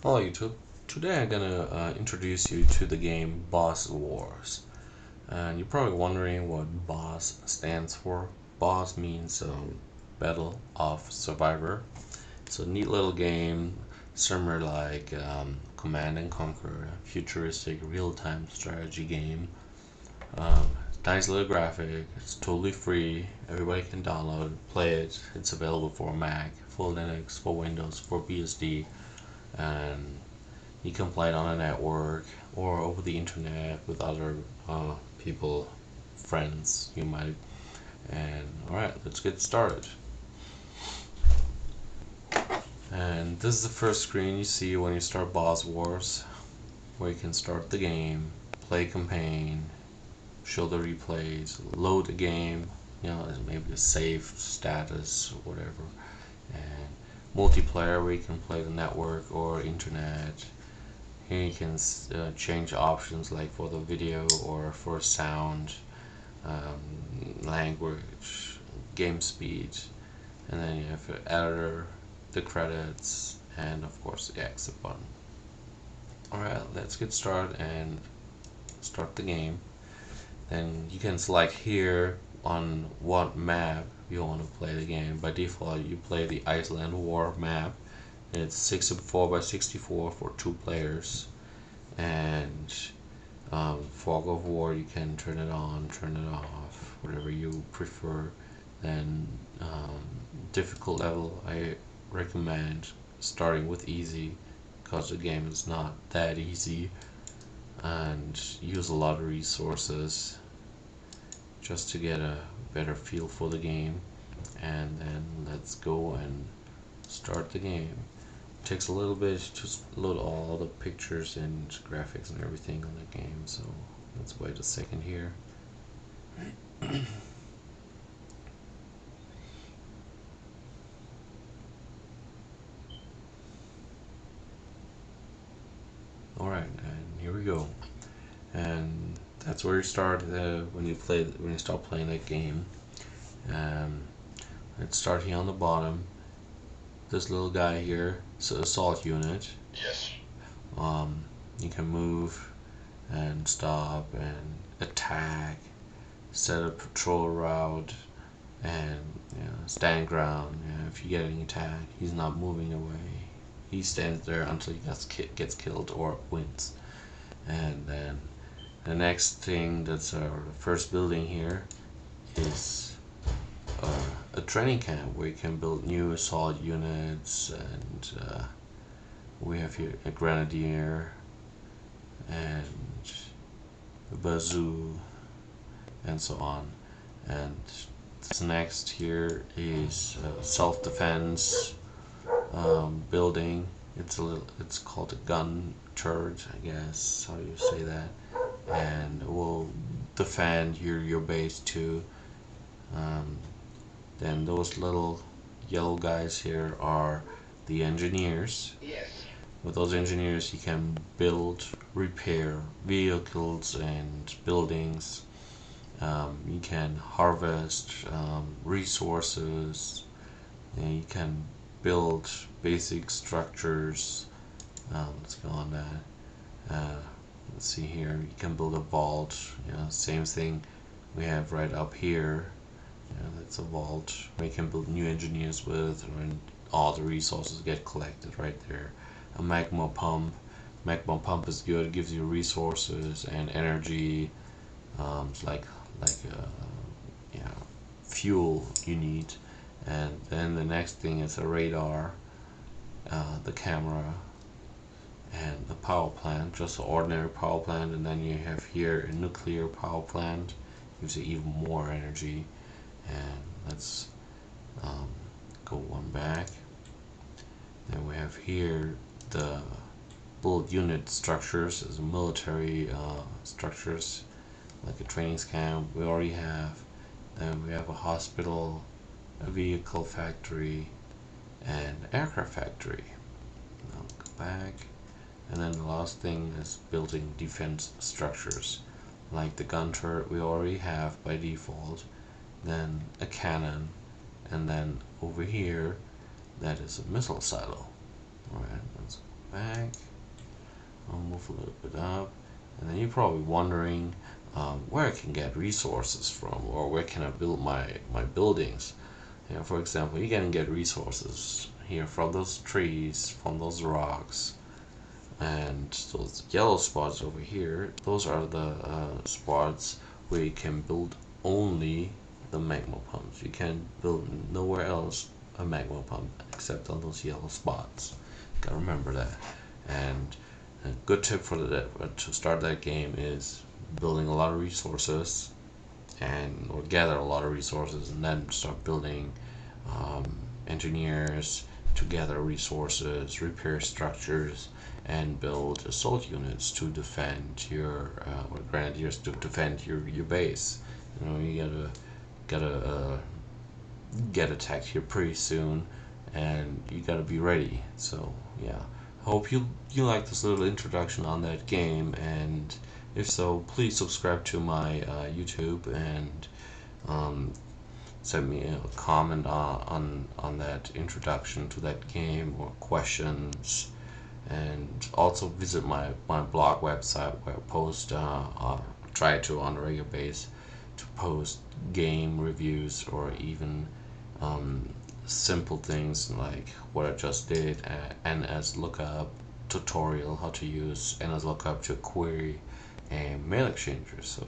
Hello YouTube. Today I'm gonna introduce you to the game BOS Wars. And you're probably wondering what BOS stands for. BOS means Battle of Survivor. It's a neat little game, similar like Command and Conquer, futuristic real-time strategy game. Um, nice little graphic. It's totally free. Everybody can download, play it. It's available for Mac, for Linux, for Windows, for BSD, and you can play it on a network or over the internet with other people, friends you might. And alright, let's get started. And this is the first screen you see when you start BOS Wars, where you can start the game, play campaign, show the replays, load the game, maybe a save status or whatever, and multiplayer where you can play the network or internet. Here you can change options like for the video or for sound, language, game speed, and then you have the editor, the credits, and of course the exit button. Alright, let's get started and start the game. Then you can select here on what map you want to play the game. By default you play the Iceland War map. It's 64 by 64 for 2 players, and fog of war you can turn it on, turn it off, whatever you prefer. Then difficult level I recommend starting with easy, because the game is not that easy and use a lot of resources just to get a better feel for the game. And then let's go and start the game. Takes a little bit to load all the pictures and graphics and everything on the game, so let's wait a second here. Alright, and here we go. And that's where you start when you start playing that game. Let's start here on the bottom. This little guy here, it's an assault unit. Yes. You can move and stop and attack, set a patrol route, and stand ground. If you get an attack, he's not moving away. He stands there until he gets killed or wins. And then the next thing, that's our first building here, is a training camp where you can build new assault units, and we have here a grenadier and a bazoo and so on. And this next here is self-defense building. It's called a gun turret, I guess how you say that, and it will defend your base too. Then those little yellow guys here are the engineers. Yes. With those engineers you can build, repair vehicles and buildings. You can harvest resources, and you can build basic structures. Let's go on that. Let's see here, you can build a vault, same thing we have right up here. That's a vault where you can build new engineers with, and all the resources get collected right there. A magma pump. Magma pump is good, it gives you resources and energy. It's like fuel you need. And then the next thing is a radar, the camera, and the power plant, just an ordinary power plant. And then you have here a nuclear power plant, gives you even more energy. And let's go one back. Then we have here the bullet unit structures as military structures, like a training camp we already have. Then we have a hospital, a vehicle factory, and aircraft factory. Now go back. And then the last thing is building defense structures, like the gun turret we already have by default, then a cannon, and then over here that is a missile silo. Alright, let's go back. I'll move a little bit up, and then you're probably wondering where I can get resources from, or where can I build my buildings. For example, you can get resources here from those trees, from those rocks, and those yellow spots over here. Those are the spots where you can build only the magma pumps. You can build nowhere else a magma pump except on those yellow spots. Gotta remember that. And a good tip for to start that game is building a lot of resources, or gather a lot of resources, and then start building engineers to gather resources, repair structures, and build assault units to defend your or grenadiers to defend your base. You gotta get attacked here pretty soon, and you gotta be ready. So yeah, I hope you like this little introduction on that game, and if so, please subscribe to my YouTube, and send me a comment on that introduction to that game, or questions. And also visit my blog website, where I post try to on a regular basis to post game reviews, or even simple things like what I just did, NS lookup tutorial, how to use NS lookup to query a mail exchanger. So